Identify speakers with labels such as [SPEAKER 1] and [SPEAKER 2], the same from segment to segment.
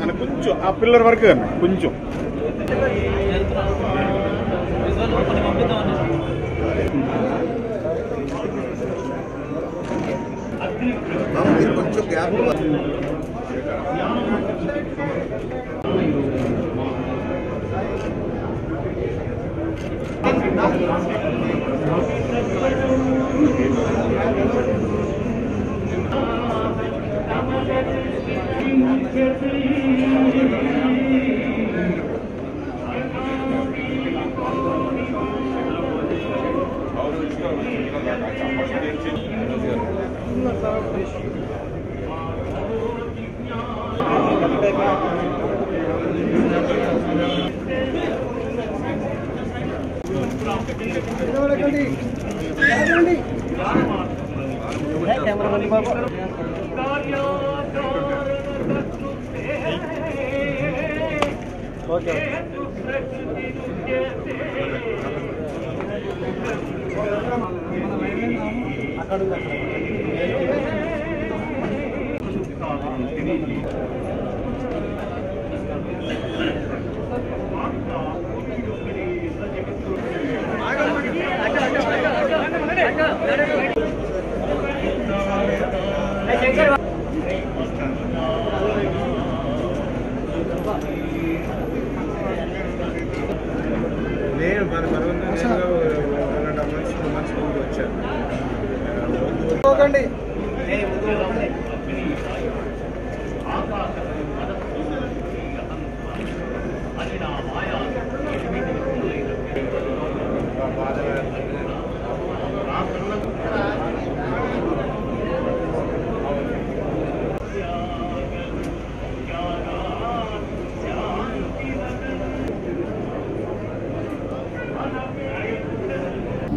[SPEAKER 1] అని కొంచెం ఆ పిల్లర్ వరకు అన్న కొంచెం
[SPEAKER 2] కొంచెం గ్యాప్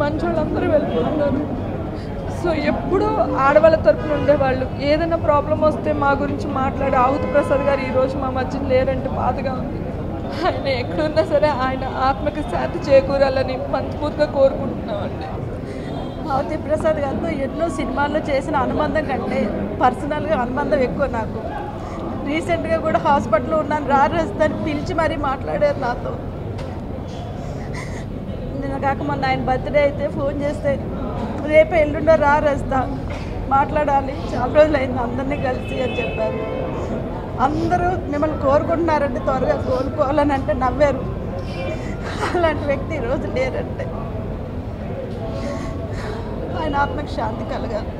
[SPEAKER 3] మనుషులందరూ వెళ్ళిపోతున్నారు. సో ఎప్పుడూ ఆడవాళ్ళ తరపున ఉండేవాళ్ళు. ఏదైనా ప్రాబ్లం వస్తే మా గురించి మాట్లాడే ఆవుతి ప్రసాద్ గారు ఈరోజు మా మధ్య లేరంటే బాధగా ఉంది. ఆయన ఎక్కడున్నా సరే ఆయన ఆత్మకి శాంతి చేకూరాలని మనస్ఫూర్తిగా కోరుకుంటున్నామండి.
[SPEAKER 4] ఆవుతి ప్రసాద్ గారితో ఎన్నో సినిమాల్లో చేసిన అనుబంధం కంటే పర్సనల్గా అనుబంధం ఎక్కువ నాకు. రీసెంట్గా కూడా హాస్పిటల్లో ఉన్నాను రాజస్థాన్ పిలిచి మరీ మాట్లాడారు నాతో. నిన్న కాక మొన్న ఆయన బర్త్డే అయితే ఫోన్ చేస్తే రేపు ఎల్లుండో రాస్తా మాట్లాడాలి, చాలా రోజులు అయింది అందరినీ కలిసి అని చెప్పారు. అందరూ మిమ్మల్ని కోరుకుంటున్నారంటే త్వరగా కోరుకోవాలని అంటే నవ్వారు. అలాంటి వ్యక్తి ఈరోజు లేరంటే ఆయన ఆత్మకు శాంతి కలగాలి.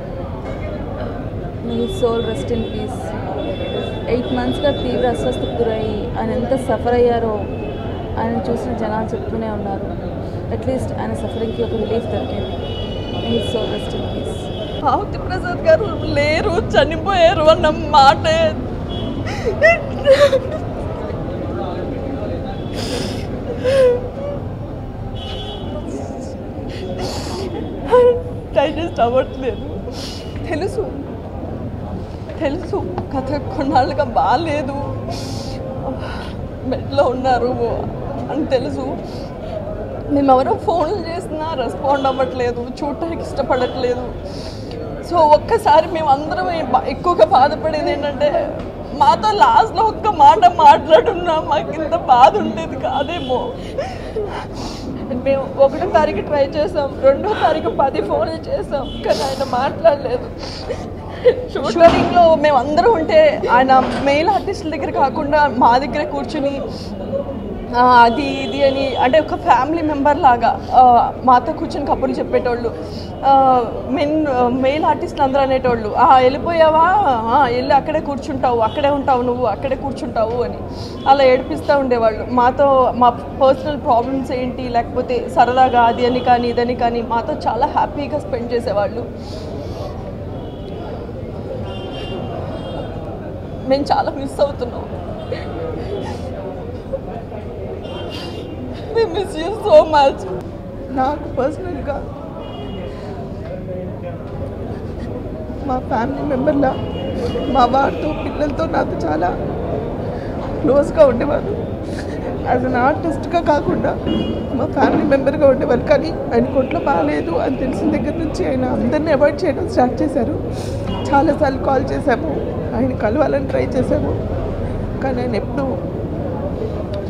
[SPEAKER 5] మీ సోల్ రెస్ట్ ఇన్ పీస్. 8 monthsగా తీవ్ర అస్వస్థకు గురయ్యి ఆయన ఎంత సఫర్ అయ్యారో ఆయన చూసిన జనాలు చెప్తూనే ఉన్నారు. అట్లీస్ట్ ఆయన సఫరింగ్కి ఒక రిలీఫ్ దొరికింది. మీ soul rest in peace.
[SPEAKER 3] Aahuti Prasad గారు లేరు, చనిపోయారు అన్న మాట డైజెస్ట్ అవ్వట్లేదు. తెలుసు కథ కొన్నాళ్ళుగా బాగాలేదు, బెడ్లో ఉన్నారు అని తెలుసు. మేమెవరో ఫోన్లు చేసినా రెస్పాండ్ అవ్వట్లేదు, చూడటానికి ఇష్టపడట్లేదు. సో ఒక్కసారి మేమందరం ఎక్కువగా బాధపడేది ఏంటంటే మాతో లాస్ట్లో ఒక్క మాట మాట్లాడున్నా మాకు ఇంత బాధ ఉండేది కాదేమో. మేము 1వ తారీఖు ట్రై చేసాం, 2వ తారీఖు 10 ఫోన్లు చేసాం, కానీ ఆయన మాట్లాడలేదు. షూటింగ్లో మేమందరం ఉంటే ఆయన మెయిల్ ఆర్టిస్టుల దగ్గర కాకుండా మా దగ్గర కూర్చుని అది ఇది అని అంటే ఒక ఫ్యామిలీ మెంబర్ లాగా మాతో కూర్చొని కబుర్లు చెప్పేటోళ్ళు. మెయిల్ ఆర్టిస్టులు అందరూ అనేటోళ్ళు, వెళ్ళిపోయావా, వెళ్ళి అక్కడే కూర్చుంటావు, అక్కడే ఉంటావు, నువ్వు అక్కడే కూర్చుంటావు అని అలా ఏడిపిస్తూ ఉండేవాళ్ళు. మాతో మా పర్సనల్ ప్రాబ్లమ్స్ ఏంటి లేకపోతే సరదాగా అది అని కానీ ఇదని కానీ మాతో చాలా హ్యాపీగా స్పెండ్ చేసేవాళ్ళు. మేము చాలా మిస్ అవుతున్నాం. We miss you so much. నాకు పర్సనల్గా మా ఫ్యామిలీ మెంబర్లా మా వారితో పిల్లలతో నాతో చాలా క్లోజ్గా ఉండేవారు. యాజ్ అన్ ఆర్టిస్ట్గా కాకుండా మా ఫ్యామిలీ మెంబర్గా ఉండేవారు. కానీ ఆయన కొట్లో బాగాలేదు అని తెలిసిన దగ్గర నుంచి ఆయన అందరినీ అవాయిడ్ చేయడం స్టార్ట్ చేశారు. చాలాసార్లు కాల్ చేశాము, ఆయన కలవాలని ట్రై చేశాము.
[SPEAKER 4] కానీ నేను ఎప్పుడూ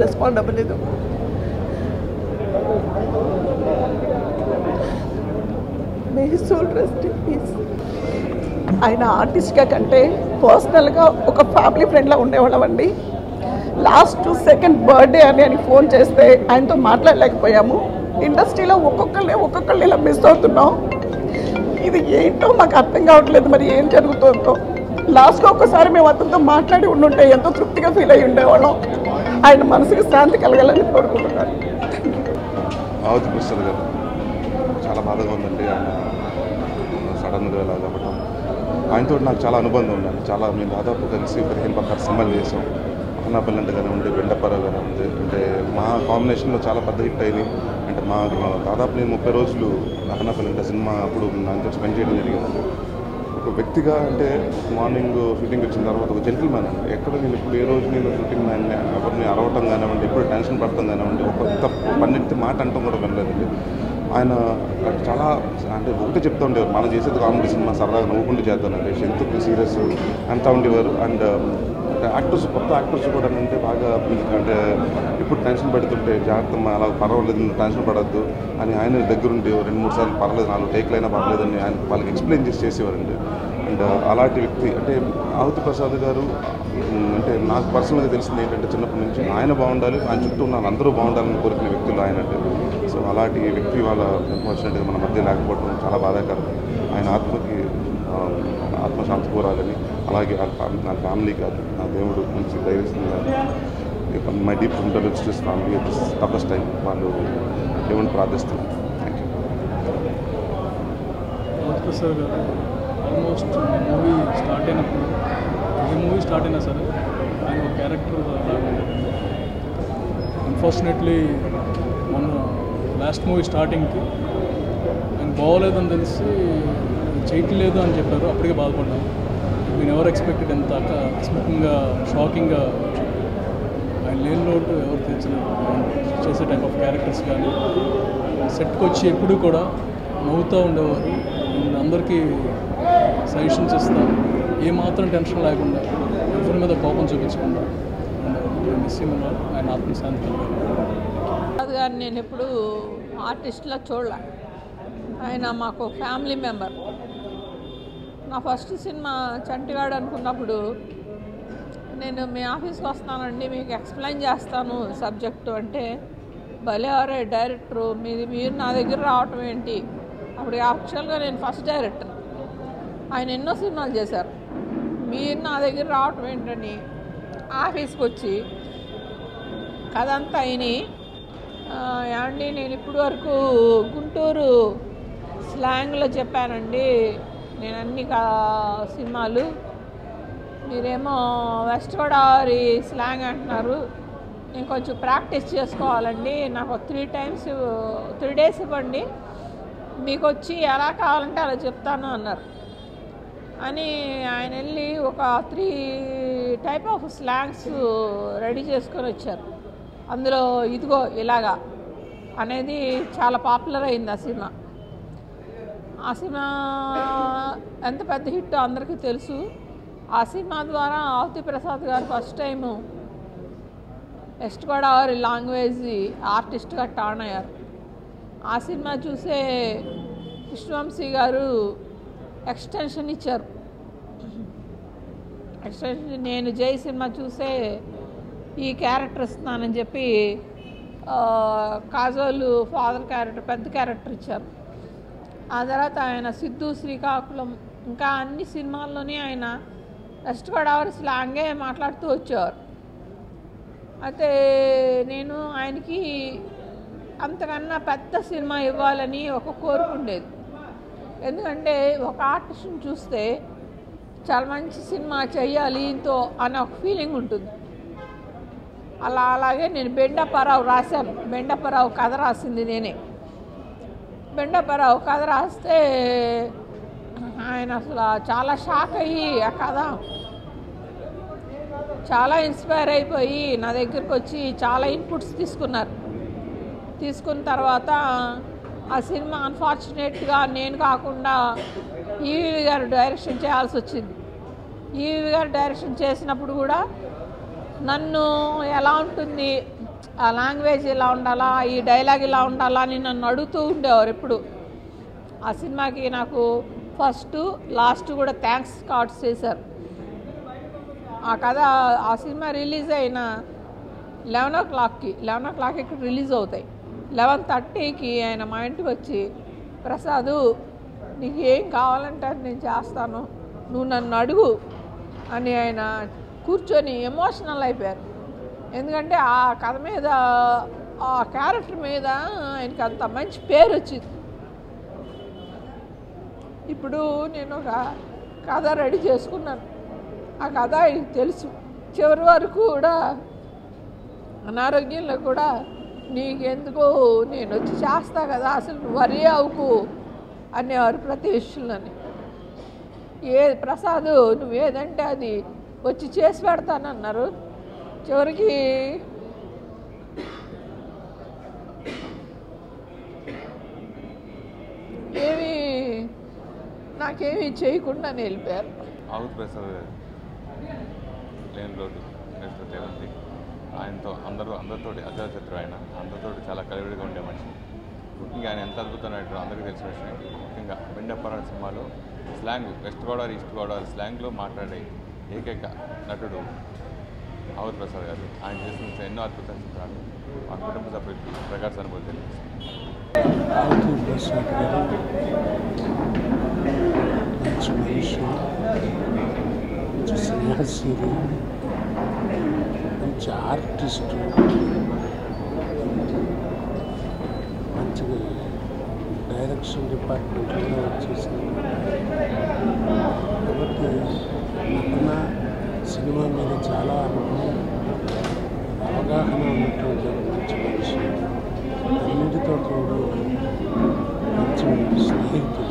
[SPEAKER 4] రెస్పాండ్ అవ్వలేదు. May his soul rest in peace. ఆయన ఆర్టిస్ట్గా కంటే పర్సనల్గా ఒక ఫ్యామిలీ ఫ్రెండ్లా ఉండేవాళ్ళమండి. లాస్ట్ 2nd బర్త్డే అని ఆయన ఫోన్ చేస్తే ఆయనతో మాట్లాడలేకపోయాము. ఇండస్ట్రీలో ఒక్కొక్కళ్ళు ఇలా మిస్ అవుతున్నాం. ఇది ఏంటో మాకు అర్థం కావట్లేదు, మరి ఏం జరుగుతుందో. లాస్ట్గా ఒక్కసారి మేము అతనితో మాట్లాడి ఉండుంటే ఎంతో తృప్తిగా ఫీల్ అయ్యి ఉండేవాళ్ళం. ఆయన మనసుకి శాంతి కలగాలని కోరుకుంటున్నాను.
[SPEAKER 2] ఆవతి ప్రసాద్ గారు చాలా బాధగా ఉందండి. ఆయన సడన్గా ఇలా అవ్వటం. ఆయనతో నాకు చాలా అనుబంధం ఉందండి. మేము దాదాపు కలిసి 15-16 సినిమాలు చేసాం. అహనాపల్లి అంటే కానివ్వండి, బెండపరావు కానివ్వండి, అంటే మా కాంబినేషన్లో చాలా పెద్ద హిట్ అయింది. అంటే దాదాపు నేను 30 రోజులు అహనాపల్లి అంటే సినిమా అప్పుడు దాంతో స్పెండ్ చేయడం జరిగింది. ఒక వ్యక్తిగా అంటే మార్నింగ్ షూటింగ్ వచ్చిన తర్వాత ఒక జెంటిల్మ్యాన్ అండి. ఎక్కడ నేను ఇప్పుడు ఏ రోజు నేను షూటింగ్ మ్యాన్ని ఎవరిని అరవటం కానివ్వండి, ఎప్పుడు టెన్షన్ పడతాం కానివ్వండి, ఒక పన్నెత్తి మాట అంటాం కూడా వినలేదండి. ఆయన చాలా అంటే ఒకటే చెప్తూ ఉండేవారు, మనం చేసేది కామెడీ సినిమా, సరదాగా నవ్వుకుంటూ చేద్దానండి, ఎందుకు సీరియస్ అంతా ఉండేవారు. అండ్ యాక్టర్స్, కొత్త యాక్టర్స్ కూడా అంటే బాగా అంటే ఇప్పుడు టెన్షన్ పెడుతుంటే జాగ్రత్త, అలా పర్వాలేదు, టెన్షన్ పడద్దు అని ఆయన దగ్గరుండి 2-3 సార్లు పర్లేదు, 4 టేక్లైనా పర్లేదని ఆయన వాళ్ళకి ఎక్స్ప్లెయిన్ చేసేవారండి. అండ్ అలాంటి వ్యక్తి అంటే ఆవతి ప్రసాద్ గారు అంటే నాకు పర్సనల్గా తెలిసింది ఏంటంటే చిన్నప్పటి నుంచి ఆయన బాగుండాలి, ఆయన చుట్టూ ఉన్న అందరూ బాగుండాలని కోరుకునే వ్యక్తులు ఆయన అంటే. సో అలాంటి వ్యక్తి వాళ్ళ అన్ఫార్చునేట్గా మన మధ్య లేకపోవడం చాలా బాధాకరం. ఆయన ఆత్మకి ఆత్మశాంతి కోరాలని, అలాగే నా ఫ్యామిలీ కాదు, నా దేవుడు మంచి ధైర్యంగా my deep condolences family toughest time వాళ్ళు దేవుడిని ప్రార్థిస్తున్నాను. Thank
[SPEAKER 6] you. సార్ గారు ఆల్మోస్ట్ మూవీ స్టార్ట్ అయినప్పుడు, ఏ మూవీ స్టార్ట్ అయినా సరే ఆయన ఒక క్యారెక్టర్ లాగా ఉండేది. అన్ఫార్చునేట్లీ మొన్న లాస్ట్ మూవీ స్టార్టింగ్కి ఆయన బాగోలేదని తెలిసి చేయట్లేదు అని చెప్పారు. అప్పటికే బాధపడ్డాను. నేను ఎవరు ఎక్స్పెక్టెడ్ ఎంత అకస్మాత్తుగా షాకింగ్గా ఆయన లేని లోటు ఎవరు తెచ్చలేదు. చేసే టైప్ ఆఫ్ క్యారెక్టర్స్ కానీ సెట్కి వచ్చి ఎప్పుడు కూడా నవ్వుతూ ఉండేవారు. అందరికీ సజెషన్స్ ఇస్తాం, ఏమాత్రం టెన్షన్ లేకుండా, ఎవరి మీద కోపం చూపించకుండా. ఆయన ఆత్మశాంతి
[SPEAKER 7] అది కానీ నేను ఎప్పుడు ఆర్టిస్ట్లా చూడలే. ఆయన మాకు ఫ్యామిలీ మెంబర్. నా ఫస్ట్ సినిమా చంటిగాడు అనుకున్నప్పుడు నేను మీ ఆఫీస్కి వస్తానండి, మీకు ఎక్స్ప్లెయిన్ చేస్తాను సబ్జెక్టు అంటే, భలే అవరే డైరెక్టరు మీరు నా దగ్గర రావటం ఏంటి. అప్పుడు యాక్చువల్గా నేను ఫస్ట్ డైరెక్టర్, ఆయన ఎన్నో సినిమాలు చేశారు. మీరు నా దగ్గర రావటం ఏంటని ఆఫీస్కి వచ్చి కథ అంతా అయిని, ఏమండి నేను ఇప్పుడు వరకు గుంటూరు స్లాంగ్లో చెప్పానండి నేను అన్ని సినిమాలు, మీరేమో వెస్ట్ గోదావరి స్లాంగ్ అంటున్నారు, నేను కొంచెం ప్రాక్టీస్ చేసుకోవాలండి, నాకు 3 డేస్ ఇవ్వండి, మీకు వచ్చి ఎలా కావాలంటే అలా చెప్తాను అన్నారు. అని ఆయన వెళ్ళి ఒక 3 టైప్ ఆఫ్ స్లాంగ్స్ రెడీ చేసుకొని వచ్చారు. అందులో ఇదిగో ఇలాగా అనేది చాలా పాపులర్ అయింది ఆ సినిమా. ఆ సినిమా ఎంత పెద్ద హిట్ అందరికీ తెలుసు. ఆ సినిమా ద్వారా ఆవతి ప్రసాద్ గారు first time west Godavari language ఆర్టిస్ట్గా టర్న్ అయ్యారు. ఆ సినిమా చూసే విష్ణువంశీ గారు ఎక్స్టెన్షన్ ఇచ్చారు. ఎక్స్టెన్షన్ నేను జై సినిమా చూసే ఈ క్యారెక్టర్ ఇస్తున్నానని చెప్పి కాజోలు ఫాదర్ క్యారెక్టర్, పెద్ద క్యారెక్టర్ ఇచ్చారు. ఆ తర్వాత ఆయన సిద్ధు, శ్రీకాకుళం ఇంకా అన్ని సినిమాల్లోనే ఆయన వెస్ట్ గోదావరి స్లాంగే మాట్లాడుతూ వచ్చేవారు. అయితే నేను ఆయనకి అంతకన్నా పెద్ద సినిమా ఇవ్వాలని ఒక కోరిక ఉండేది. ఎందుకంటే ఒక ఆర్టిస్ట్ని చూస్తే చాలా మంచి సినిమా చెయ్యాలి ఇంతో అనే ఒక ఫీలింగ్ ఉంటుంది. అలాగే నేను బెండపరావు రాశాను. బెండపరావు కథ రాసింది నేనే. బెండపరావు కథ రాస్తే ఆయన అసలు చాలా షాక్ అయ్యి ఆ కథ చాలా ఇన్స్పైర్ అయిపోయి నా దగ్గరికి వచ్చి చాలా ఇన్పుట్స్ తీసుకున్నారు. తీసుకున్న తర్వాత ఆ సినిమా అన్ఫార్చునేట్గా నేను కాకుండా ఈవీవి గారు డైరెక్షన్ చేయాల్సి వచ్చింది. ఈవీవి గారు డైరెక్షన్ చేసినప్పుడు కూడా నన్ను ఎలా ఉంటుంది, ఆ లాంగ్వేజ్ ఇలా ఉండాలా, ఈ డైలాగ్ ఇలా ఉండాలా అని నన్ను అడుగుతూ ఉండేవారు ఎప్పుడు. ఆ సినిమాకి నాకు ఫస్ట్ లాస్ట్ కూడా థ్యాంక్స్ కార్డ్స్ చేశారు. ఆ కథ ఆ సినిమా రిలీజ్ అయిన 11 o'clock ఇక్కడ రిలీజ్ అవుతాయి. 11:30కి ఆయన మా ఇంటికి వచ్చి, ప్రసాదు నీకు ఏం కావాలంటే అది నేను చేస్తాను, నువ్వు నన్ను అడుగు అని ఆయన కూర్చొని ఎమోషనల్ అయిపోయారు. ఎందుకంటే ఆ కథ మీద, ఆ క్యారెక్టర్ మీద ఆయనకి అంత మంచి పేరు వచ్చింది. ఇప్పుడు నేను ఒక కథ రెడీ చేసుకున్నాను. ఆ కథ ఆయనకి తెలుసు. చివరి వరకు కూడా అనారోగ్యంలో కూడా నీకెందుకు, నేను వచ్చి చేస్తా కదా, అసలు నువ్వు వరి అవ్వకు అనేవారు ప్రతి విషయంలోని. ప్రసాద్ నువ్వేదంటే అది వచ్చి చేసి పెడతానన్నారు. చివరికి నాకేమీ చేయకుండా వెళ్ళిపోయారు.
[SPEAKER 8] ఆవుతి ప్రసాద్ లేని రోజు నెక్స్ట్ రేవంతి, ఆయనతో అందరితోటి అజాశత్రు, ఆయన అందరితోటి చాలా కలివిడిగా ఉండే మనిషి. ముఖ్యంగా ఆయన ఎంత అద్భుతమైనట్టు అందరికీ తెలిసిన విషయం. ముఖ్యంగా బెండప్పరాడు సినిమాలో slang, west Godavari east Godavari స్లాంగ్లో మాట్లాడే ఏకైక నటుడు ఆవుతి ప్రసాద్ గారు. ఆయన చేసిన ఎన్నో అద్భుత చిత్రాలు మా కుటుంబ సభ్యులకి ప్రకాశ్ అనుభూతి తెలియజేస్తుంది.
[SPEAKER 9] ఆవుతి ప్రసాద్ గారు మంచి మనిషి, మంచి స్నేహశీలి, మంచి ఆర్టిస్టు, మంచి డైరెక్షన్ డిపార్ట్మెంట్లో వచ్చేసింది. కాబట్టి నటన సినిమా మీద చాలా అవగాహన ఉన్నటువంటి మంచి మనిషి. అన్నిటితో కూడా మంచి స్నేహితుడు.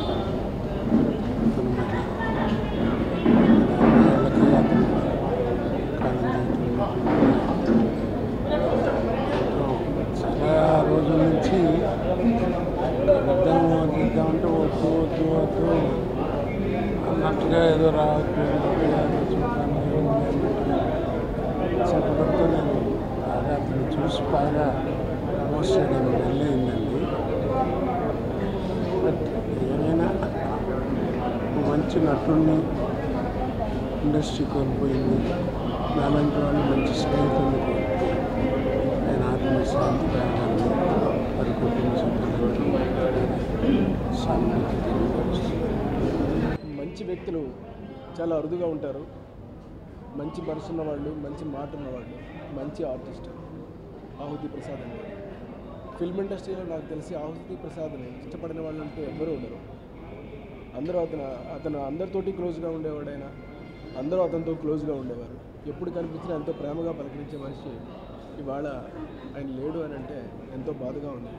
[SPEAKER 9] అతను మరి వాళ్ళకి అతను చాలా రోజుల నుంచి ఇద్దామంటే వద్దు అన్నట్టుగా ఏదో రావద్దు చెప్పడంతో నేను బాగా అతను చూసి బాగా మోస్ట్ వెళ్ళయిందండి. బట్ ఏమైనా మంచి నటుడిని ఇండస్ట్రీ కోల్పోయింది, నాలాంటి వాళ్ళు మంచి స్నేహితుల్ని కోల్పోయింది. ఆయన ఆత్మశాంతి కావాలని వారి కుటుంబ సభ్యులందరూ సానుభూతి తెలియపరుస్తున్నారు.
[SPEAKER 10] మంచి వ్యక్తులు చాలా అరుదుగా ఉంటారు. మంచి మనసు ఉన్నవాళ్ళు, మంచి మాట ఉన్నవాళ్ళు, మంచి ఆర్టిస్ట్ ఆహుతి ప్రసాద్ అండి. ఫిల్మ్ ఇండస్ట్రీలో నాకు తెలిసి ఆహుతి ప్రసాద్ని ఇష్టపడిన వాళ్ళు అంటే ఎవ్వరూ ఉండరు. అతను అందరితోటి క్లోజ్గా ఉండేవాడు. ఆయన అందరూ అతనితో క్లోజ్గా ఉండేవారు. ఎప్పుడు కనిపించినా ఎంతో ప్రేమగా పలకరించే మనిషి ఇవాళ ఆయన లేడు అని అంటే ఎంతో బాధగా ఉంది.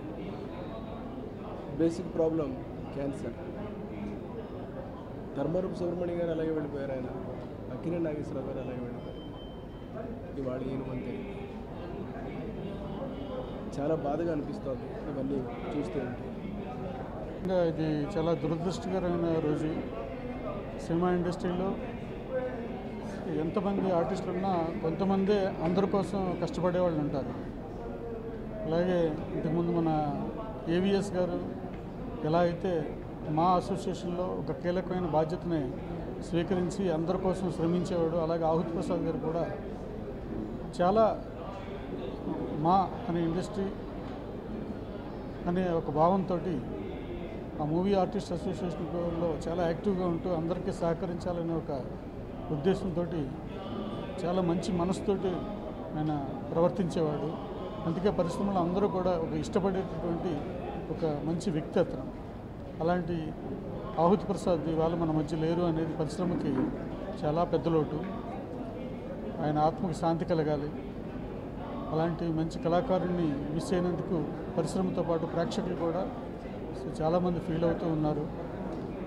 [SPEAKER 10] Basic problem cancer. Dharmavarapu Subrahmanyam గారు అలాగే వెళ్ళిపోయారు, ఆయన అక్కినేని నాగేశ్వరరావు గారు అలాగే వెళ్ళిపోయారు. ఇవాళ ఈయన అంతే. చాలా బాధగా అనిపిస్తుంది ఇవన్నీ చూస్తూ ఉంటే.
[SPEAKER 11] ఇది చాలా దురదృష్టకరమైన రోజు. సినిమా ఇండస్ట్రీలో ఎంతమంది ఆర్టిస్టులు ఉన్నా కొంతమంది అందరి కోసం కష్టపడే వాళ్ళు ఉంటారు. అలాగే ఇంతకుముందు మన ఏవిఎస్ గారు ఎలా అయితే మా అసోసియేషన్లో ఒక కీలకమైన బాధ్యతని స్వీకరించి అందరి కోసం శ్రమించేవాడు, అలాగే ఆహుతి ప్రసాద్ గారు కూడా చాలా మా అనే ఇండస్ట్రీ అనే ఒక భావంతో ఆ మూవీ ఆర్టిస్ట్ అసోసియేషన్లో చాలా యాక్టివ్గా ఉంటూ అందరికీ సహకరించాలనే ఒక ఉద్దేశంతో చాలా మంచి మనసుతోటి ఆయన ప్రవర్తించేవాడు. అందుకే పరిశ్రమలో అందరూ కూడా ఒక ఇష్టపడేటటువంటి ఒక మంచి వ్యక్తి అతను. అలాంటి ఆహుతి ప్రసాద్ ఇవాళ మన మధ్య లేరు అనేది పరిశ్రమకి చాలా పెద్ద లోటు. ఆయన ఆత్మకి శాంతి కలగాలి. అలాంటి మంచి కళాకారుడిని మిస్ అయినందుకు పరిశ్రమతో పాటు ప్రేక్షకులు కూడా చాలామంది ఫీల్ అవుతూ ఉన్నారు.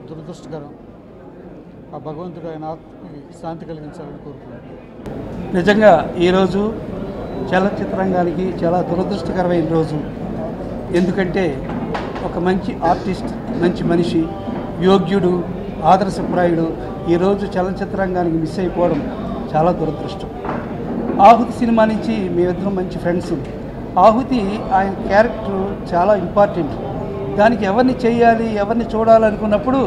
[SPEAKER 11] దురదృష్టకరం. ఆ భగవంతుడు ఆయన ఆత్మకి శాంతి కలిగించాలని కోరుకుంటున్నాను.
[SPEAKER 9] నిజంగా ఈరోజు చలనచిత్రంగానికి చాలా దురదృష్టకరమైన రోజు. ఎందుకంటే ఒక మంచి ఆర్టిస్ట్, మంచి మనిషి, యోగ్యుడు, ఆదర్శప్రాయుడు ఈరోజు చలనచిత్రంగానికి మిస్ అయిపోవడం చాలా దురదృష్టం. ఆహుతి సినిమా నుంచి మేమిద్దరం మంచి ఫ్రెండ్స్. ఆహుతి ఆయన క్యారెక్టర్ చాలా ఇంపార్టెంట్. దానికి ఎవరిని చేయాలి, ఎవరిని చూడాలనుకున్నప్పుడు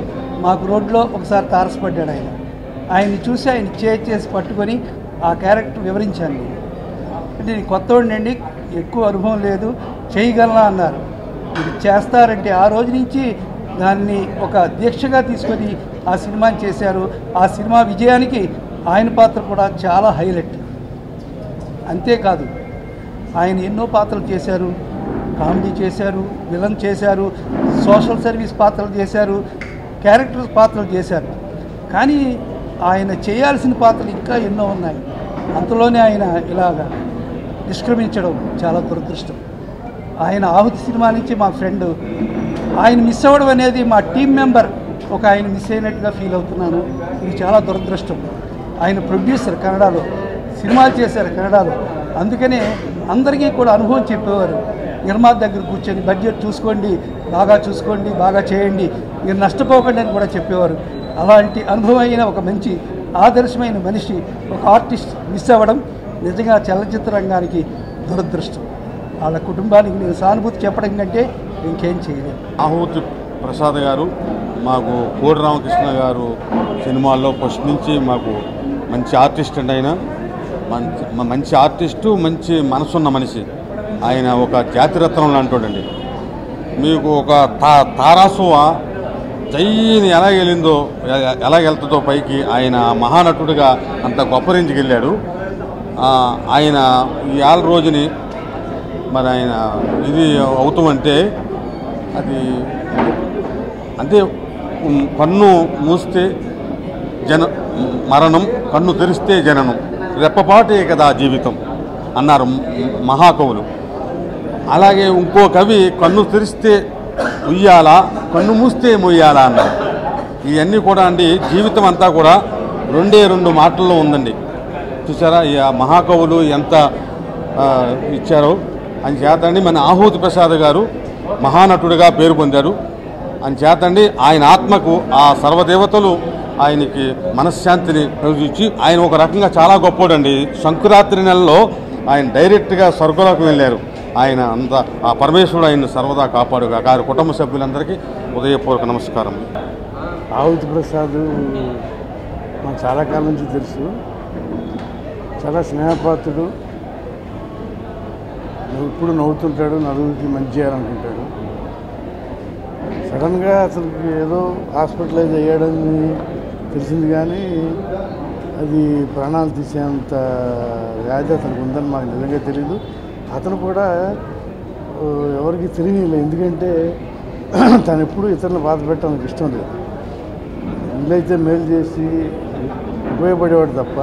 [SPEAKER 9] మాకు రోడ్లో ఒకసారి తారసపడ్డాడు ఆయన. ఆయన్ని చూసి ఆయన చేసి పట్టుకొని ఆ క్యారెక్టర్ వివరించాను. అంటే నేను కొత్తవాడినండి, ఎక్కువ అనుభవం లేదు, చేయగలనా అన్నారు. మీరు చేస్తారంటే ఆ రోజు నుంచి దాన్ని ఒక దీక్షగా తీసుకొని ఆ సినిమాని చేశారు. ఆ సినిమా విజయానికి ఆయన పాత్ర కూడా చాలా హైలైట్. అంతేకాదు ఆయన ఎన్నో పాత్రలు చేశారు, కామెడీ చేశారు, విలన్ చేశారు, సోషల్ సర్వీస్ పాత్రలు చేశారు, క్యారెక్టర్ పాత్రలు చేశారు. కానీ ఆయన చేయాల్సిన పాత్రలు ఇంకా ఎన్నో ఉన్నాయి. అంతలోనే ఆయన ఇలాగా నిష్క్రమించడం చాలా దురదృష్టం. ఆయన ఆహుతి సినిమా నుంచి మా ఫ్రెండ్, ఆయన మిస్ అవ్వడం అనేది మా టీం మెంబర్ ఒక ఆయన మిస్ అయినట్టుగా ఫీల్ అవుతున్నాను. ఇది చాలా దురదృష్టం. ఆయన ప్రొడ్యూసర్, కన్నడలో సినిమాలు చేశారు కన్నడలో. అందుకనే అందరికీ కూడా అనుభవం చెప్పేవారు. నిర్మాత దగ్గర కూర్చొని బడ్జెట్ చూసుకోండి, బాగా చూసుకోండి, బాగా చేయండి, మీరు నష్టపోకండి అని కూడా చెప్పేవారు. అలాంటి అనుభవం అయిన ఒక మంచి ఆదర్శమైన మనిషి, ఒక ఆర్టిస్ట్ మిస్ అవ్వడం నిజంగా చలనచిత్ర రంగానికి దురదృష్టం. వాళ్ళ కుటుంబానికి నేను సానుభూతి చెప్పడం కంటే ఇంకేం చేయలేదు.
[SPEAKER 12] ఆహుతి ప్రసాద్ గారు మాకు కోడి రామకృష్ణ గారు సినిమాల్లో ఫస్ట్ నుంచి మాకు మంచి ఆర్టిస్ట్ అండి. ఆయన మంచి ఆర్టిస్టు, మంచి మనసున్న మనిషి. ఆయన ఒక జాతిరత్నం లాంటోడండి. మీకు ఒక తారాసువ జైని ఎలాగెళ్తుందో పైకి ఆయన మహానటుడిగా అంత గొప్ప రేంజ్కి వెళ్ళాడు. ఆయన ఈ 6 రోజుని మరి ఆయన ఇది అవుతామంటే అది అంతే. కన్ను మూస్తే మరణం, కన్ను తెరిస్తే జననం, రెప్పపాటే కదా జీవితం అన్నారు మహాకవులు. అలాగే ఇంకో కవి కన్ను తెరిస్తే ఉయ్యాలా, కన్ను మూస్తే మొయ్యాలా అన్నారు. ఇవన్నీ కూడా అండి జీవితం అంతా కూడా 2 మాటల్లో ఉందండి. చూసారా ఈ మహాకవులు ఎంత ఇచ్చారో. అని చేతండి మన ఆహుతి ప్రసాద్ గారు మహానటుడిగా పేరు పొందారు. అని చేతండి ఆయన ఆత్మకు ఆ సర్వదేవతలు ఆయనకి మనశ్శాంతిని ప్రవచించి, ఆయన ఒక రకంగా చాలా గొప్పోడండి. సంక్రాంతి నెలలో ఆయన డైరెక్ట్గా స్వర్గలోకి వెళ్ళారు. ఆయన అంత ఆ పరమేశ్వరుడు ఆయన సర్వదా కాపాడుగా. గారి కుటుంబ సభ్యులందరికీ ఉదయపూర్వక నమస్కారం.
[SPEAKER 13] ఆహుతి ప్రసాద్ మాకు చాలా కాలం నుంచి తెలుసు. చాలా స్నేహపాత్రుడు, ఎప్పుడు నవ్వుతుంటాడు, నలుగురికి మంచి చేయాలనుకుంటాడు. సడన్గా అసలు ఏదో హాస్పిటలైజ్ అయ్యాడని తెలిసింది, కానీ అది ప్రాణాలు తీసేంత వ్యాధి అతనికి ఉందని మాకు నిజంగా తెలియదు. అతను కూడా ఎవరికి తెలియలేదు, ఎందుకంటే తను ఎప్పుడు ఇతరులను బాధ పెట్టడానికి ఇష్టం లేదు. వీలైతే మేలు చేసి ఉపయోగపడేవాడు తప్ప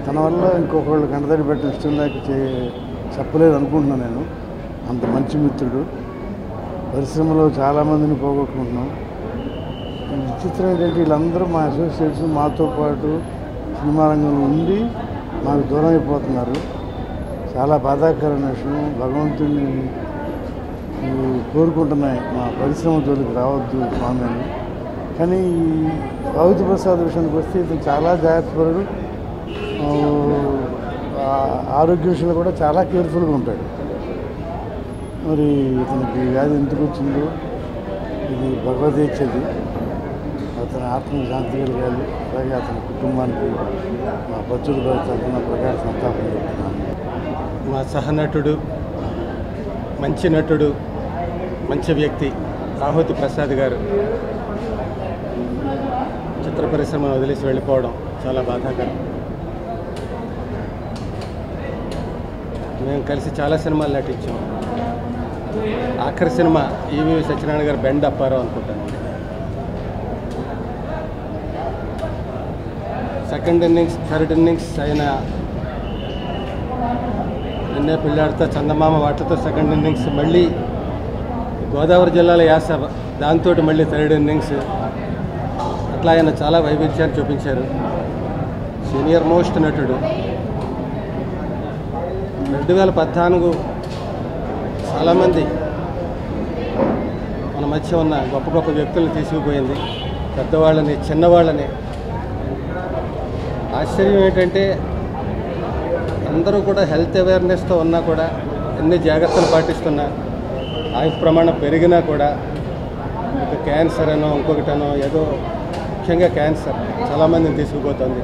[SPEAKER 13] తన వల్ల ఇంకొకళ్ళు కంటతడి పెట్టడం ఇష్టం లేక చెప్పలేదు అనుకుంటున్నాను నేను. అంత మంచి మిత్రుడు. పరిశ్రమలో చాలామందిని పోగొట్టుకుంటున్నాం. విచిత్రం ఏంటంటే వీళ్ళందరూ మా అసోసియేట్స్ మాతో పాటు సినిమా రంగంలో ఉండి మాకు దూరం అయిపోతున్నారు. చాలా బాధాకరమైన విషయం. భగవంతుడిని కోరుకుంటున్నాయి మా పరిశ్రమ జోలికి రావద్దు స్వామి అని. కానీ ఆహుతి ప్రసాద్ విషయానికి వస్తే ఇతను చాలా జాగ్రత్తపరుడు, ఆరోగ్య విషయంలో కూడా చాలా కేర్ఫుల్గా ఉంటాడు. మరి ఇతనికి వ్యాధి ఎందుకు వచ్చిందో ఇది భగవద్గీతది. అతని ఆత్మకు శాంతి కలగాలి. అలాగే అతని కుటుంబానికి మా బచ్చుల తరఫున ప్రకాశ సంతాపం చెప్తున్నాను.
[SPEAKER 14] మా సహనటుడు, మంచి నటుడు, మంచి వ్యక్తి ఆహుతి ప్రసాద్ గారు చిత్ర పరిశ్రమను వదిలేసి వెళ్ళిపోవడం చాలా బాధాకరం. మేము కలిసి చాలా సినిమాలు నటించాం. ఆఖరి సినిమా ఈవి సత్యనారాయణ గారు బెండ్ అప్పారావు అనుకుంటాను. సెకండ్ ఇన్నింగ్స్, థర్డ్ ఇన్నింగ్స్ అయిన నిన్నే పిల్లాడితో, చందమామ వాటితో సెకండ్ ఇన్నింగ్స్, మళ్ళీ గోదావరి జిల్లాలో యాస, దాంతో మళ్ళీ థర్డ్ ఇన్నింగ్స్. అట్లా ఆయన చాలా వైవిధ్యాన్ని చూపించారు. సీనియర్ మోస్ట్ నటుడు. 2014 చాలామంది మన మధ్య ఉన్న గొప్ప గొప్ప వ్యక్తులను తీసుకుపోయింది, పెద్దవాళ్ళని, చిన్నవాళ్ళని. ఆశ్చర్యం ఏంటంటే అందరూ కూడా హెల్త్ అవేర్నెస్తో ఉన్నా కూడా ఎన్ని జాగ్రత్తలు పాటిస్తున్నా ఆయుష్ ప్రమాణం పెరిగినా కూడా ఇక క్యాన్సర్ అనో ఇంకొకటనో ఏదో ముఖ్యంగా క్యాన్సర్ చాలామందిని తీసుకుపోతుంది.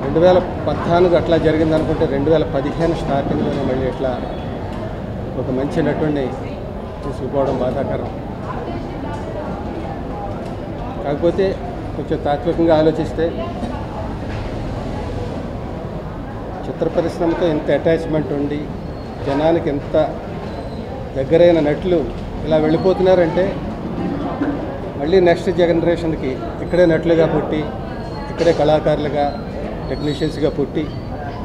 [SPEAKER 14] 2014 అట్లా జరిగింది అనుకుంటే 2015 స్టార్టింగ్లోనే మళ్ళీ ఇట్లా ఒక మంచి నటుడిని తీసుకుపోవడం బాధాకరం. కాకపోతే కొంచెం తాత్వికంగా ఆలోచిస్తే చిత్ర పరిశ్రమతో ఇంత అటాచ్మెంట్ ఉండి జనానికి ఎంత దగ్గరైన నటులు ఇలా వెళ్ళిపోతున్నారంటే మళ్ళీ నెక్స్ట్ జనరేషన్కి ఇక్కడే నటులుగా పుట్టి ఇక్కడే కళాకారులుగా టెక్నీషియన్స్గా పుట్టి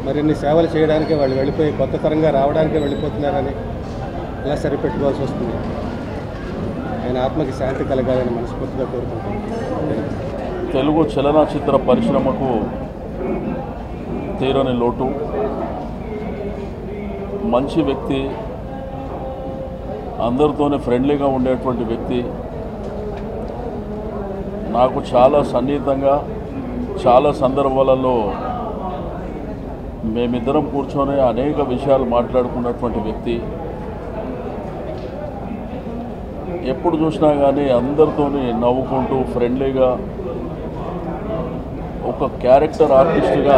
[SPEAKER 14] మరిన్ని సేవలు చేయడానికి వాళ్ళు వెళ్ళిపోయి కొత్త తరంగా రావడానికి వెళ్ళిపోతున్నారని ఇలా సరిపెట్టుకోవాల్సి వస్తుంది. ఆయన ఆత్మకి శాంతి కలగాలని మనస్ఫూర్తిగా కోరుకుంటున్నాను.
[SPEAKER 15] తెలుగు చలనచిత్ర పరిశ్రమకు తీరని లోటు. మంచి వ్యక్తి, అందరితోనే ఫ్రెండ్లీగా ఉండేటువంటి వ్యక్తి, నాకు చాలా సన్నిహితంగా చాలా సందర్భాలలో మేమిద్దరం కూర్చొని అనేక విషయాలు మాట్లాడుకున్నటువంటి వ్యక్తి. ఎప్పుడు చూసినా కానీ అందరితోని నవ్వుకుంటూ ఫ్రెండ్లీగా ఒక క్యారెక్టర్ ఆర్టిస్ట్గా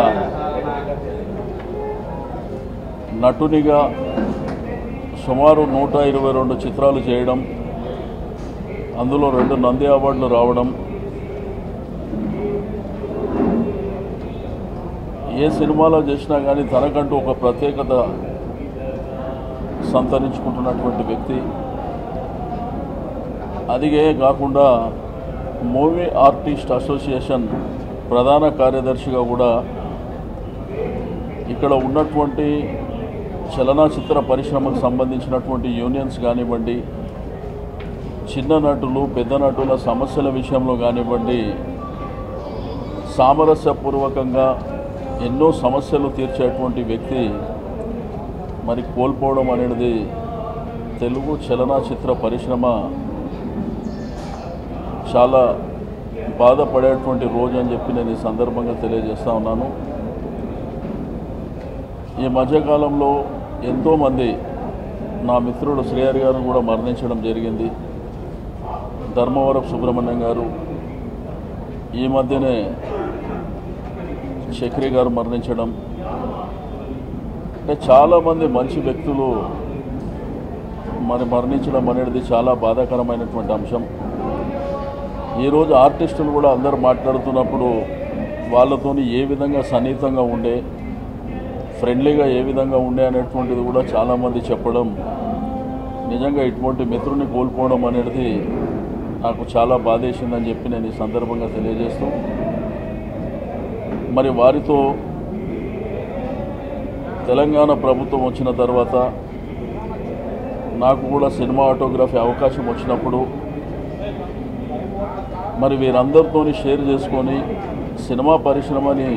[SPEAKER 15] నటునిగా సుమారు 122 చిత్రాలు చేయడం, అందులో 2 నంది అవార్డులు రావడం, ఏ సినిమాలో చేసినా కానీ తనకంటూ ఒక ప్రత్యేకత సంతరించుకుంటున్నటువంటి వ్యక్తి. అదిగే కాకుండా మూవీ ఆర్టిస్ట్ అసోసియేషన్ ప్రధాన కార్యదర్శిగా కూడా ఇక్కడ ఉన్నటువంటి చలనచిత్ర పరిశ్రమకు సంబంధించినటువంటి యూనియన్స్ కానివ్వండి, చిన్న నటులు పెద్ద నటుల సమస్యల విషయంలో కానివ్వండి, సామరస్యపూర్వకంగా ఎన్నో సమస్యలు తీర్చేటువంటి వ్యక్తి మరి కోల్పోవడం అనేది తెలుగు చలనచిత్ర పరిశ్రమ చాలా బాధపడేటువంటి రోజు అని చెప్పి నేను ఈ సందర్భంగా తెలియజేస్తూ ఉన్నాను. ఈ మధ్యకాలంలో ఎంతోమంది, నా మిత్రుడు శ్రీహరి గారు కూడా మరణించడం జరిగింది, ధర్మవరపు సుబ్రహ్మణ్యం గారు, ఈ మధ్యనే చక్రి గారు మరణించడం, అంటే చాలామంది మంచి వ్యక్తులు మరి మరణించడం అనేది చాలా బాధాకరమైనటువంటి అంశం. ఈరోజు ఆర్టిస్టులు కూడా అందరూ మాట్లాడుతున్నప్పుడు వాళ్ళతోని ఏ విధంగా సన్నిహితంగా ఉండే, ఫ్రెండ్లీగా ఏ విధంగా ఉండే అనేటువంటిది కూడా చాలామంది చెప్పడం, నిజంగా ఇటువంటి మిత్రుని కోల్పోవడం అనేది నాకు చాలా బాధేసిందని చెప్పి నేను ఈ సందర్భంగా తెలియజేస్తూ, మరి వారితో తెలంగాణ ప్రభుత్వం వచ్చిన తర్వాత నాకు కూడా సినిమా ఆటోగ్రఫీ అవకాశం వచ్చినప్పుడు మరి వీరందరితోని షేర్ చేసుకొని సినిమా పరిశ్రమని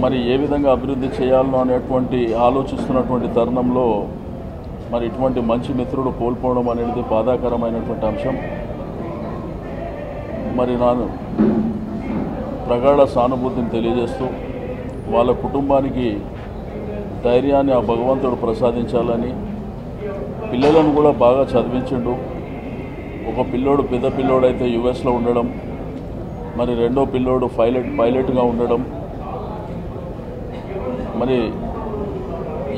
[SPEAKER 15] మరి ఏ విధంగా అభివృద్ధి చేయాలనో అనేటువంటి ఆలోచిస్తున్నటువంటి తరుణంలో మరి ఇటువంటి మంచి మిత్రుడు కోల్పోవడం అనేది బాధాకరమైనటువంటి అంశం. మరి నేను ప్రగాఢ సానుభూతిని తెలియజేస్తూ వాళ్ళ కుటుంబానికి ధైర్యాన్ని ఆ భగవంతుడు ప్రసాదించాలని, పిల్లలను కూడా బాగా చదివించిండు. ఒక పిల్లోడు పెద్ద పిల్లోడైతే యుఎస్లో ఉండడం, మరి రెండో పిల్లోడు పైలట్గా ఉండడం, మరి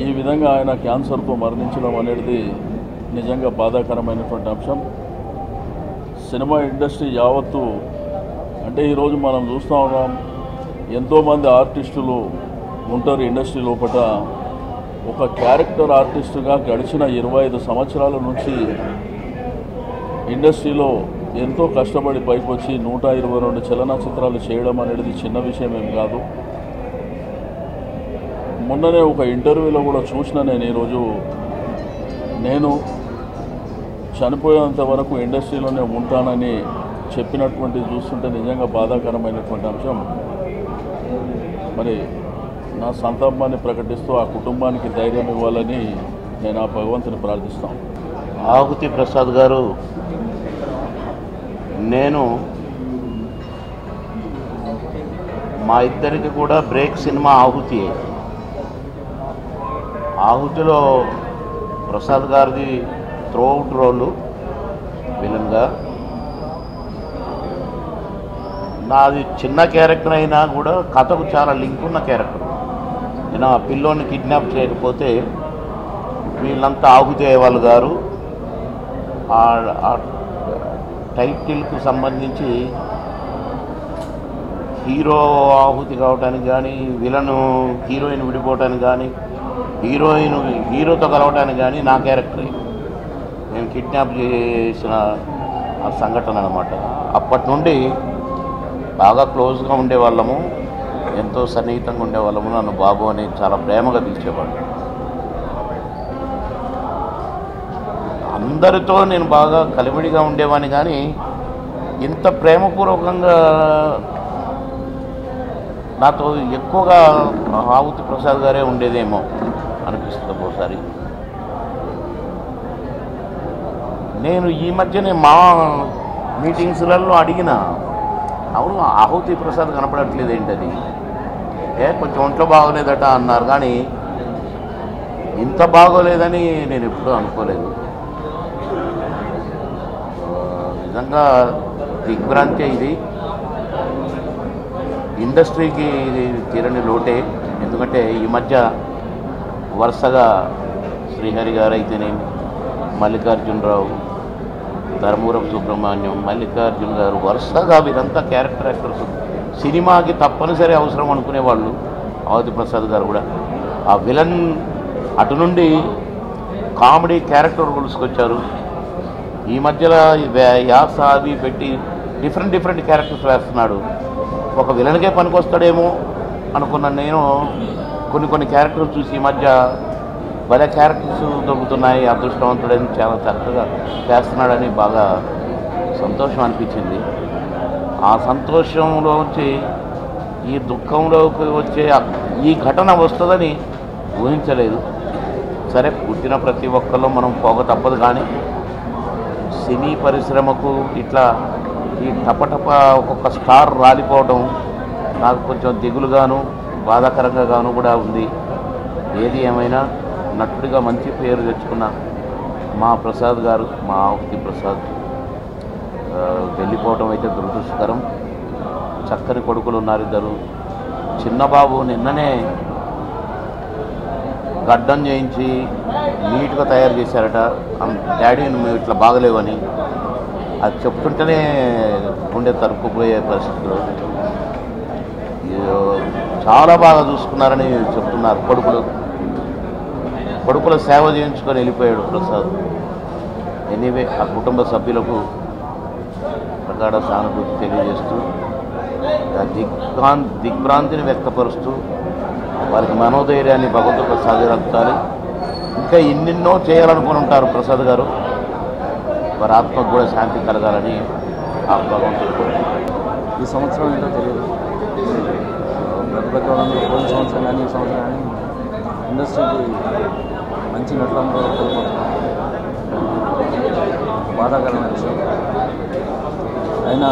[SPEAKER 15] ఈ విధంగా ఆయన క్యాన్సర్తో మరణించడం అనేది నిజంగా బాధాకరమైనటువంటి అంశం. సినిమా ఇండస్ట్రీ యావత్తు, అంటే ఈరోజు మనం చూస్తూ ఉన్నాం, ఎంతోమంది ఆర్టిస్టులు ఉంటారు ఇండస్ట్రీ లోపల. ఒక క్యారెక్టర్ ఆర్టిస్టుగా గడిచిన 25 సంవత్సరాల నుంచి ఇండస్ట్రీలో ఎంతో కష్టపడి పైకొచ్చి 122 చలనచిత్రాలు చేయడం అనేది చిన్న విషయం ఏం కాదు. మొన్ననే ఒక ఇంటర్వ్యూలో కూడా చూసిన నేను ఈరోజు, నేను చనిపోయేంత వరకు ఇండస్ట్రీలోనే ఉంటానని చెప్పినటువంటి చూస్తుంటే నిజంగా బాధాకరమైనటువంటి అంశం. మరి నా సంతాపాన్ని ప్రకటిస్తూ ఆ కుటుంబానికి ధైర్యం ఇవ్వాలని నేను ఆ భగవంతుని ప్రార్థిస్తాను.
[SPEAKER 16] ఆహుతి ప్రసాద్ గారు, నేను మా ఇద్దరికి కూడా బ్రేక్ సినిమా ఆహుతి. ఆహుతిలో ప్రసాద్ గారిది త్రోఅవుట్ రోలు విలన్గా, నాది చిన్న క్యారెక్టర్ అయినా కూడా కథకు చాలా లింక్ ఉన్న క్యారెక్టర్. నేను ఆ పిల్లోని కిడ్నాప్ చేయకపోతే వీళ్ళంతా ఆహుతి అయ్యేవాళ్ళు గారు. ఆ టైటిల్కు సంబంధించి హీరో ఆహుతి కావటానికి కానీ, విలను హీరోయిన్ విడిపోవటానికి కానీ, హీరోయిన్ హీరోతో కలవటానికి కానీ నా క్యారెక్టరే. నేను కిడ్నాప్ చేసిన ఆ సంఘటన అన్నమాట. అప్పటి నుండి బాగా క్లోజ్గా ఉండేవాళ్ళము, ఎంతో సన్నిహితంగా ఉండేవాళ్ళము. నన్ను బాబు అని చాలా ప్రేమగా పిలిచేవాడు. అందరితో నేను బాగా కలివిడిగా ఉండేవాడిని, కానీ ఇంత ప్రేమపూర్వకంగా నాతో ఎక్కువగా ఆహుతి ప్రసాద్ గారే ఉండేదేమో అనిపిస్తుంది ఒకసారి. నేను ఈ మధ్యనే మా మీటింగ్స్లలో అడిగిన, అవును ఆహుతి ప్రసాద్ కనపడట్లేదు ఏంటది, కొంచెం ఒంట్లో బాగోలేదట అన్నారు, కానీ ఇంత బాగోలేదని నేను ఎప్పుడూ అనుకోలేదు. నిజంగా దిగ్భ్రాంతి ఇది. ఇండస్ట్రీకి ఇది తీరని లోటే. ఎందుకంటే ఈ మధ్య వరుసగా శ్రీహరి గారు అయితేనేమి, మల్లికార్జునరావు, ధర్మవరం సుబ్రహ్మణ్యం, మల్లికార్జున గారు, వరుసగా వీరంతా క్యారెక్టర్ యాక్టర్స్. సినిమాకి తప్పనిసరి అవసరం అనుకునేవాళ్ళు. ఆహుతి ప్రసాద్ గారు కూడా ఆ విలన్ అటు నుండి కామెడీ క్యారెక్టర్ రోల్స్కి వచ్చారు. ఈ మధ్యలో యాస అవి పెట్టి డిఫరెంట్ క్యారెక్టర్స్ వేస్తున్నాడు. ఒక విలన్కే పనికొస్తాడేమో అనుకున్నాను నేను. కొన్ని క్యారెక్టర్స్ చూసి ఈ మధ్య భలే క్యారెక్టర్స్ దొరుకుతున్నాయి, అదృష్టవంతుడని చాలా చక్కగా చేస్తున్నాడని బాగా సంతోషం అనిపించింది. ఆ సంతోషంలో వచ్చి ఈ దుఃఖంలోకి వచ్చే ఈ ఘటన వస్తుందని ఊహించలేదు. సరే, పుట్టిన ప్రతి ఒక్కళ్ళు మనం పోక తప్పదు, కానీ సినీ పరిశ్రమకు ఇట్లా ఈ టపటప ఒక్కొక్క స్టార్ రాలిపోవడం నాకు కొంచెం దిగులుగాను బాధాకరంగాను కూడా ఉంది. ఏది ఏమైనా నటుడిగా మంచి పేరు తెచ్చుకున్న మా ప్రసాద్ గారు, మా ఆహుతి ప్రసాద్ వెళ్ళిపోవడం అయితే దురదృష్టకరం. చక్కని కొడుకులు ఉన్నారు ఇద్దరు. చిన్నబాబు నిన్ననే గడ్డం చేయించి నీట్గా తయారు చేశారట. డాడీ మేము ఇట్లా బాగలేవని అది చెప్తుంటేనే గుండె తరుక్కుపోయే పరిస్థితులు. చాలా బాగా చూసుకున్నారని చెప్తున్నారు. కొడుకుల సేవ చేయించుకొని వెళ్ళిపోయాడు ప్రసాద్. ఎనీవే, ఆ కుటుంబ సభ్యులకు ప్రగాఢ సానుభూతి తెలియజేస్తూ, దిగ్భ్రాంతిని వ్యక్తపరుస్తూ వారికి మనోధైర్యాన్ని భగవంతుడు ప్రసాదించాలి. ఇంకా ఎన్నెన్నో చేయాలనుకుని ఉంటారు ప్రసాద్ గారు. వారి ఆత్మకు కూడా శాంతి కలగాలని ఆ భగవంతుడు కోరుకుంటున్నారు.
[SPEAKER 17] ఈ సంవత్సరం ఏంటో తెలియదు. ప్రతి వాళ్ళందరూ పోయిన సంవత్సరం కానీ ఈ సంవత్సరం కానీ ఇండస్ట్రీకి మంచి నటులందరూ కోల్పోతున్నారు. బాధాకరమైన విషయం. అయినా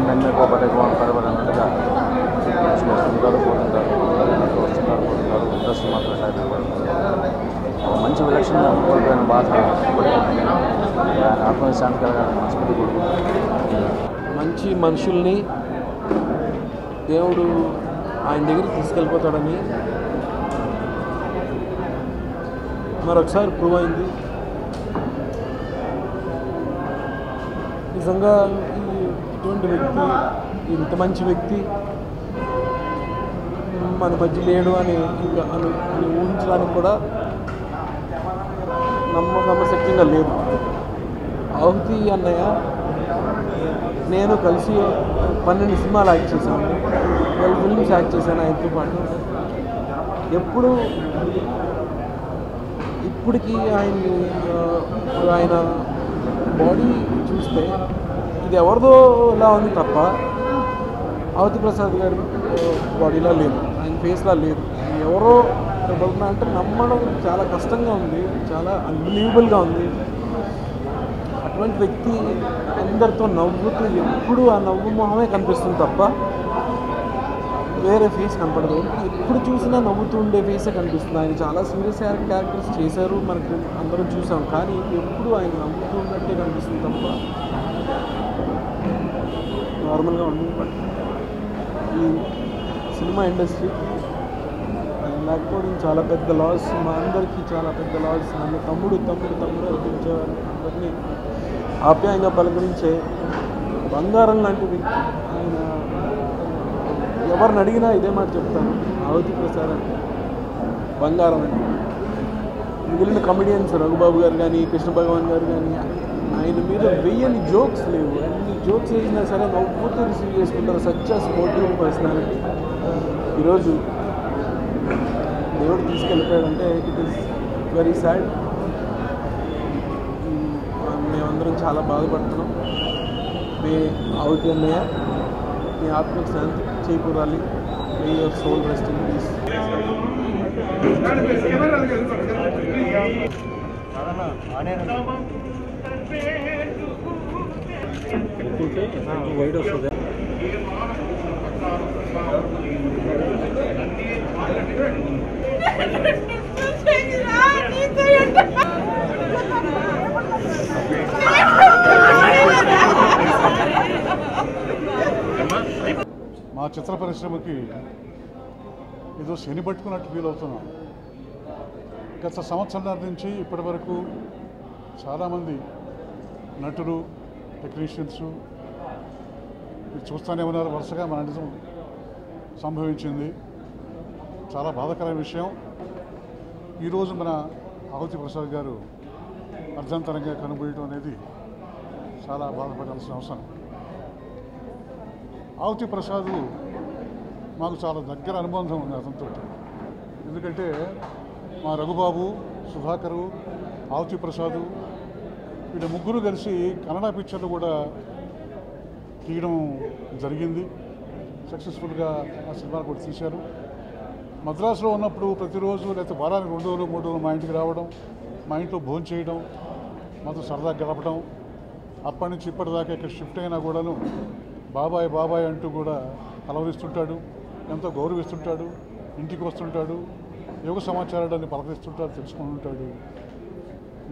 [SPEAKER 17] నన్నేకో పడేకో పడబడినట్టుగా వస్తుంటారు పోతుంటారు, వస్తుంటారు పోతుంటారు. ఇండస్ట్రీ మాత్రం సహాయపడుతున్నారు. మంచి విలక్షణ కోల్పోయిన బాధ ఆత్మశాంతి కలగాలని మనస్ఫూర్తి కోరుకుంటున్నారు.
[SPEAKER 10] మంచి మనుషుల్ని దేవుడు ఆయన దగ్గరికి తీసుకెళ్ళిపోతాడని మరొకసారి ప్రూవ్ అయింది. నిజంగా ఇటువంటి వ్యక్తి, ఇంత మంచి వ్యక్తి మన మధ్య లేడు అని ఇంకా ఊహించడానికి కూడా నమ్మశక్యంగా లేదు. ఆహుతి అన్నయ్య నేను కలిసి 12 సినిమాలు యాక్ట్ చేశాను, 12 ఫిల్మ్స్ యాక్ట్ చేశాను ఆయనతో పాటు. ఇప్పటికీ ఆయన బాడీ చూస్తే ఇది ఎవరిదోలా ఉంది తప్ప ఆహుతి ప్రసాద్ గారి బాడీలా లేదు, ఆయన ఫేస్లా లేదు. ఎవరో అంటే నమ్మడం చాలా కష్టంగా ఉంది, చాలా అన్బిలీవబుల్గా ఉంది. అటువంటి వ్యక్తి అందరితో నవ్వుతూ ఎప్పుడు ఆ నవ్వు మొహమే కనిపిస్తుంది తప్ప వేరే ఫేస్ కనపడదు. ఎప్పుడు చూసినా నవ్వుతూ ఉండే ఫేసే కనిపిస్తుంది. ఆయన చాలా సీరియస్ క్యారెక్టర్స్ చేశారు, మనకు అందరం చూసాం. కానీ ఎప్పుడు ఆయన నవ్వుతూ ఉన్నట్టే కనిపిస్తుంది తప్ప నార్మల్గా ఉండదు. బట్ ఈ సినిమా ఇండస్ట్రీ ఆయన లేకపోవడం చాలా పెద్ద లాస్, మా అందరికీ చాలా పెద్ద లాస్. నన్ను తమ్ముడు అనిపించేవారు, అందరినీ ఆప్యాయంగా పలకరించే బంగారం లాంటి వ్యక్తి ఆయన. ఎవరిని అడిగినా ఇదే మాట చెప్తాను, ఆహుతి ప్రసాద్ అంటే బంగారం అంటే. మిగిలిన కమెడియన్స్ రఘుబాబు గారు కానీ కృష్ణ భగవాన్ గారు కానీ ఆయన మీద వెయ్యని జోక్స్ లేవు. అన్ని జోక్స్ వేసినా సరే నవ్వుతూ రిసీవ్ చేసుకుంటారు. Such a sportive personality. ఈరోజు దేవుడు తీసుకెళ్ళిపోయాడంటే ఇట్ ఈస్ వెరీ సాడ్. మేమందరం చాలా బాధపడుతున్నాం. మే ఆహుతి అన్నయ్య మీ ఆత్మకు శాంతి చేకూరాలి. May your soul rest in peace. వైట్ వస్తుంది.
[SPEAKER 11] మా చిత్ర పరిశ్రమకి ఏదో శని పట్టుకున్నట్టు ఫీల్ అవుతున్నాం. గత సంవత్సరాల నుంచి ఇప్పటి వరకు చాలామంది నటులు, టెక్నీషియన్స్ మీరు చూస్తూనే ఉన్నారు. వరుసగా మన నిజం సంభవించింది. చాలా బాధాకరమైన విషయం. ఈరోజు మన ఆహుతి ప్రసాద్ గారు అర్ధంతరంగా కనుమూయడం అనేది చాలా బాధపడాల్సిన అవసరం. ఆహుతి ప్రసాద్ మాకు చాలా దగ్గర అనుబంధం ఉంది అతనితో. ఎందుకంటే మా రఘుబాబు, సుధాకరు, ఆహుతి ప్రసాద్ వీళ్ళ ముగ్గురు కలిసి కన్నడ పిక్చర్లు కూడా తీయడం జరిగింది. సక్సెస్ఫుల్గా ఆ సినిమాలు కూడా తీశారు. మద్రాసులో ఉన్నప్పుడు ప్రతిరోజు లేకపోతే వారానికి 2 రోజులు 3 రోజులు మా ఇంటికి రావడం, మా ఇంట్లో భోజనం చేయడం, మాతో సరదాగా గడపడం. అప్పటి నుంచి ఇప్పటిదాకా ఇక్కడ షిఫ్ట్ అయినా కూడాను బాబాయ్ బాబాయ్ అంటూ కూడా అలవరిస్తుంటాడు, ఎంతో గౌరవిస్తుంటాడు, ఇంటికి వస్తుంటాడు, యోగ సమాచారాన్ని పలకరిస్తుంటాడు, తెలుసుకుంటుంటాడు.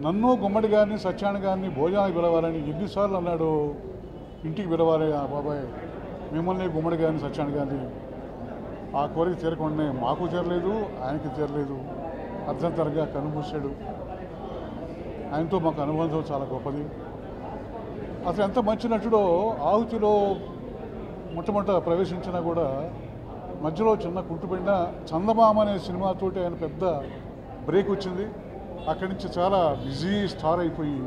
[SPEAKER 11] నన్ను, గుమ్మడి గారిని, సత్యాన్ని గారిని భోజనానికి పిలవాలని ఎన్నిసార్లు అన్నాడు. ఇంటికి పిలవాలి ఆ బాబాయ్, మిమ్మల్ని, గుమ్మడి గారిని, సత్యాన్ని గారిని. ఆ కోరిక తీరకుండానే మాకు తీరలేదు, ఆయనకి తీరలేదు. అర్ధంతరంగా కనుమూసాడు. ఆయనతో మాకు అనుబంధం చాలా గొప్పది. అసలు ఎంత మంచి నటుడో. ఆహుతిలో మొట్టమొదట ప్రవేశించినా కూడా మధ్యలో చిన్న కుంటుపడిన చందమామ అనే సినిమాతోటి ఆయన పెద్ద బ్రేక్ వచ్చింది. అక్కడి నుంచి చాలా బిజీ స్టార్ అయిపోయి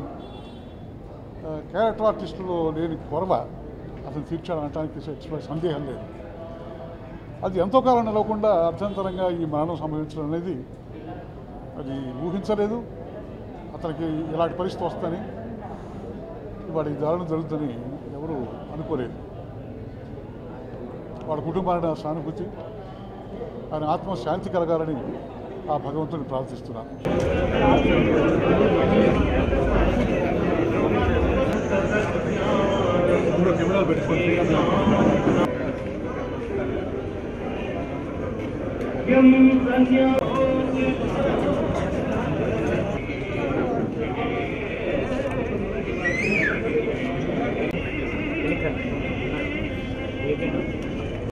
[SPEAKER 11] క్యారెక్టర్ ఆర్టిస్టులో లేని కొరవ అతను తీర్చాడనటానికి సందేహం లేదు. అది ఎంతో కాలం నిలవకుండా అర్థంతరంగా ఈ మరణం సంభవించడం అనేది అది ఊహించలేదు. అతనికి ఇలాంటి పరిస్థితి వస్తుందని, ఇవాళ ఈ దారుణం జరుగుతుందని ఎవరు అనుకోలేదు. వాళ్ళ కుటుంబాన్ని సానుభూతి, ఆయన ఆత్మ శాంతి కలగాలని ఆ భగవంతుని ప్రార్థిస్తున్నాను. కెమెరాలు పెట్టుకోండి.
[SPEAKER 18] Thank you.